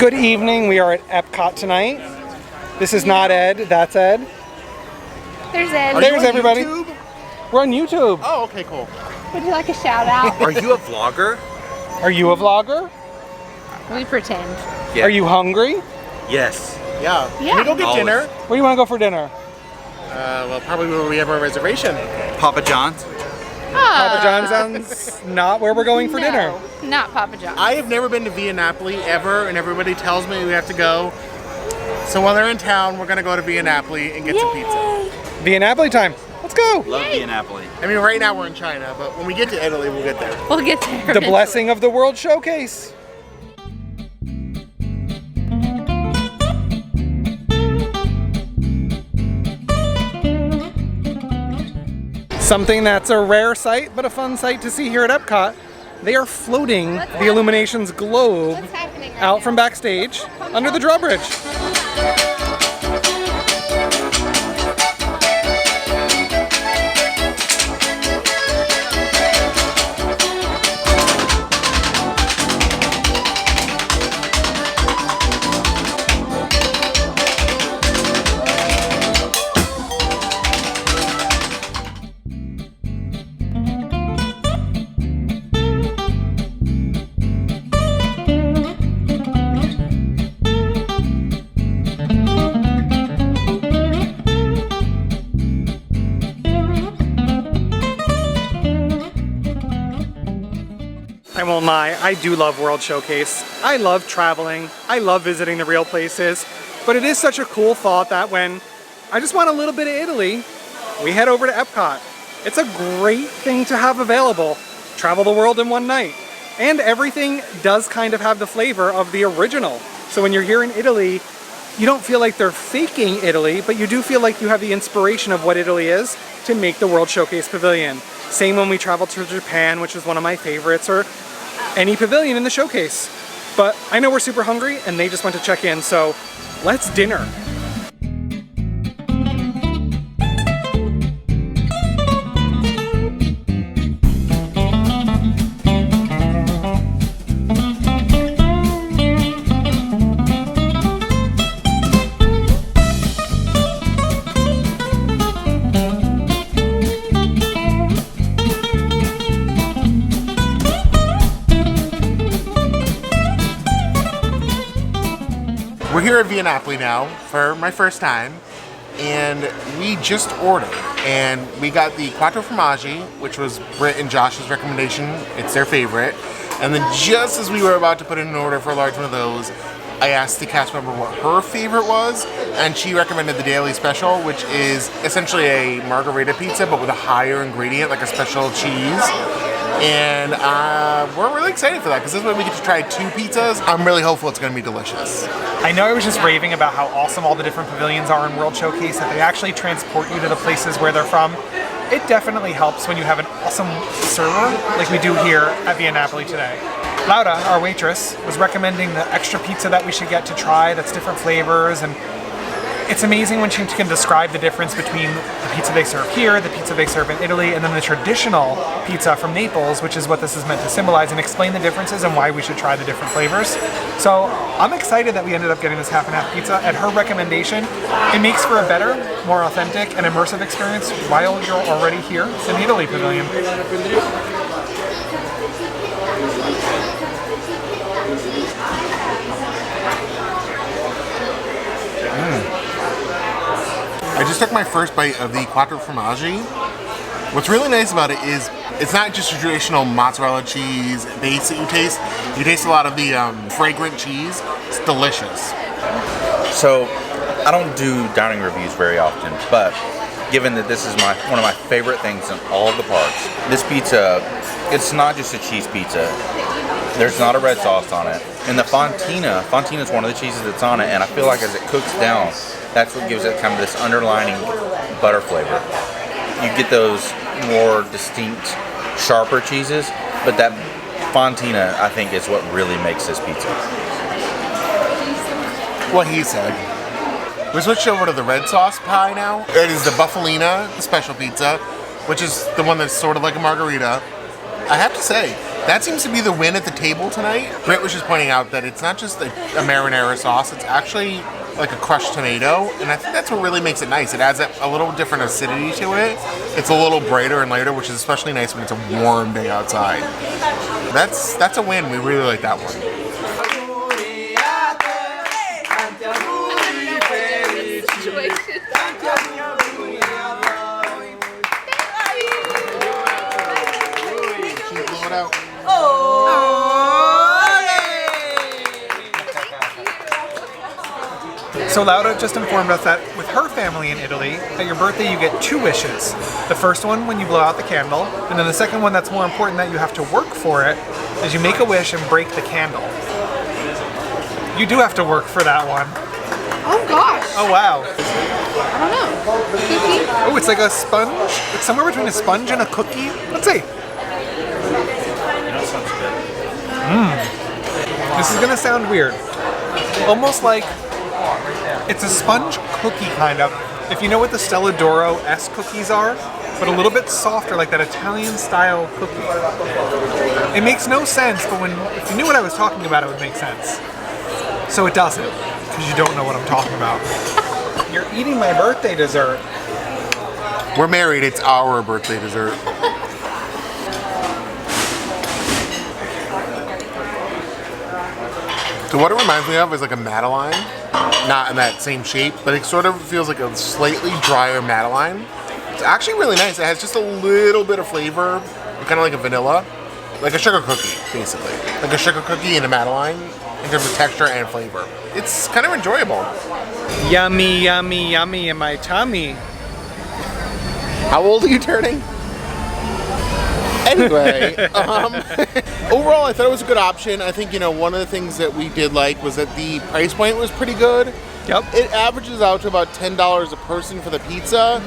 Good evening, we are at Epcot tonight. This is not Ed, that's Ed. There's Ed. There's everybody. YouTube? We're on YouTube. Oh, okay, cool. Would you like a shout out? Are you a vlogger? Are you a vlogger? We pretend. Yeah. Are you hungry? Yes. Yeah. Yeah. Can we go get Always. dinner? Where do you want to go for dinner? Well, probably where we have our reservation. Papa John's? Papa John's sounds not where we're going for dinner. Not Papa John's. I have never been to Via Napoli ever, and everybody tells me we have to go. So while they're in town, we're gonna go to Via Napoli and get some pizza. Via Napoli time. Let's go. Love Via Napoli. I mean, right now we're in China, but when we get to Italy, we'll get there. We'll get there. The eventually. blessing of the World Showcase. Something that's a rare sight, but a fun sight to see here at Epcot. They are floating the Illuminations globe What's happening right out now? from backstage under the drawbridge. I won't lie, I do love World Showcase. I love traveling, I love visiting the real places, but it is such a cool thought that when I just want a little bit of Italy, we head over to Epcot. It's a great thing to have available. Travel the world in one night. And everything does kind of have the flavor of the original. So when you're here in Italy, you don't feel like they're faking Italy, but you do feel like you have the inspiration of what Italy is to make the World Showcase Pavilion. Same when we traveled to Japan, which is one of my favorites, or any pavilion in the showcase. But I know we're super hungry and they just went to check in, so let's dinner. We're here at Via Napoli now for my first time, and we just ordered. And we got the Quattro Formaggi, which was Britt and Josh's recommendation. It's their favorite. And then just as we were about to put in an order for a large one of those, I asked the cast member what her favorite was, and she recommended the Daily Special, which is essentially a margarita pizza, but with a higher ingredient, like a special cheese. And we're really excited for that, because this way we get to try 2 pizzas. I'm really hopeful it's going to be delicious. I know I was just raving about how awesome all the different pavilions are in World Showcase, that they actually transport you to the places where they're from. It definitely helps when you have an awesome server like we do here at Via Napoli today. Laura, our waitress, was recommending the extra pizza that we should get to try that's different flavors, and it's amazing when she can describe the difference between the pizza they serve here, the pizza they serve in Italy, and then the traditional pizza from Naples, which is what this is meant to symbolize, and explain the differences and why we should try the different flavors. So I'm excited that we ended up getting this half and half pizza. At her recommendation, it makes for a better, more authentic, and immersive experience while you're already here in the Italy Pavilion. I just took my first bite of the Quattro Formaggi. What's really nice about it is it's not just a traditional mozzarella cheese base that you taste. You taste a lot of the fragrant cheese. It's delicious. So, I don't do dining reviews very often, but given that this is one of my favorite things in all of the parks, this pizza, it's not just a cheese pizza. There's not a red sauce on it. And the Fontina is one of the cheeses that's on it, and I feel like as it cooks down, that's what gives it kind of this underlining butter flavor. You get those more distinct, sharper cheeses, but that Fontina, I think, is what really makes this pizza. What he said. We switched over to the red sauce pie now. It is the Buffalina special pizza, which is the one that's sort of like a margarita. I have to say, That seems to be the win at the table tonight. Britt was just pointing out that it's not just a marinara sauce, it's actually like a crushed tomato, and I think that's what really makes it nice. It adds a little different acidity to it. It's a little brighter and lighter, which is especially nice when it's a warm day outside. That's a win. We really like that one. So Laura just informed us that with her family in Italy, at your birthday you get 2 wishes. The first one when you blow out the candle, and then the second one that's more important that you have to work for it, is you make a wish and break the candle. You do have to work for that one. Oh gosh. Oh wow. I don't know. Cookie? Oh, it's like a sponge. It's somewhere between a sponge and a cookie. Let's see. This is gonna sound weird. Almost like it's a sponge cookie, kind of. If you know what the Stella D'Oro-esque cookies are, but a little bit softer, like that Italian-style cookie. It makes no sense, but if you knew what I was talking about, it would make sense. So it doesn't, because you don't know what I'm talking about. You're eating my birthday dessert. We're married, it's our birthday dessert. So what it reminds me of is like a Madeleine. Not in that same shape, but it sort of feels like a slightly drier Madeleine. It's actually really nice. It has just a little bit of flavor, kind of like a vanilla. Like a sugar cookie, basically. Like a sugar cookie and a Madeleine in terms of texture and flavor. It's kind of enjoyable. Yummy, yummy, yummy in my tummy. How old are you turning? Anyway, overall, I thought it was a good option. I think, one of the things that we did like was that the price point was pretty good. Yep. It averages out to about $10 a person for the pizza,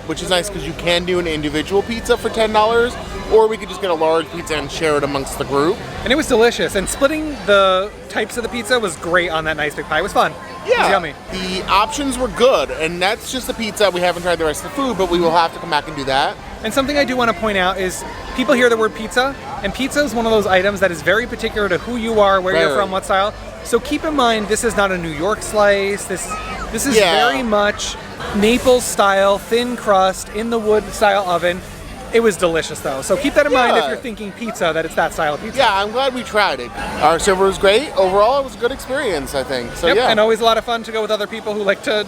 which is nice because you can do an individual pizza for $10, or we could just get a large pizza and share it amongst the group. And it was delicious. And splitting the types of the pizza was great on that nice big pie. It was fun. Yeah, it was yummy. The options were good, and that's just the pizza. We haven't tried the rest of the food, but we will have to come back and do that. And something I do want to point out is people hear the word pizza, and pizza is one of those items that is very particular to who you are, where you're from, what style. So keep in mind, this is not a New York slice. This is very much Naples style, thin crust, in the wood style oven. It was delicious though. So keep that in mind if you're thinking pizza, that it's that style of pizza. Yeah, I'm glad we tried it. Our server was great. Overall, it was a good experience, I think. So yeah. And always a lot of fun to go with other people who like to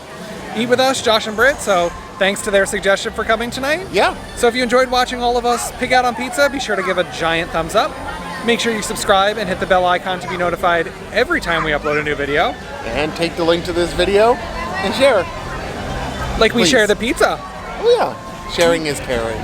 eat with us, Josh and Britt. So thanks to their suggestion for coming tonight. Yeah. So if you enjoyed watching all of us pig out on pizza, be sure to give a giant thumbs up. Make sure you subscribe and hit the bell icon to be notified every time we upload a new video. And take the link to this video and share. Like we Please. share the pizza. Oh yeah. Sharing is caring.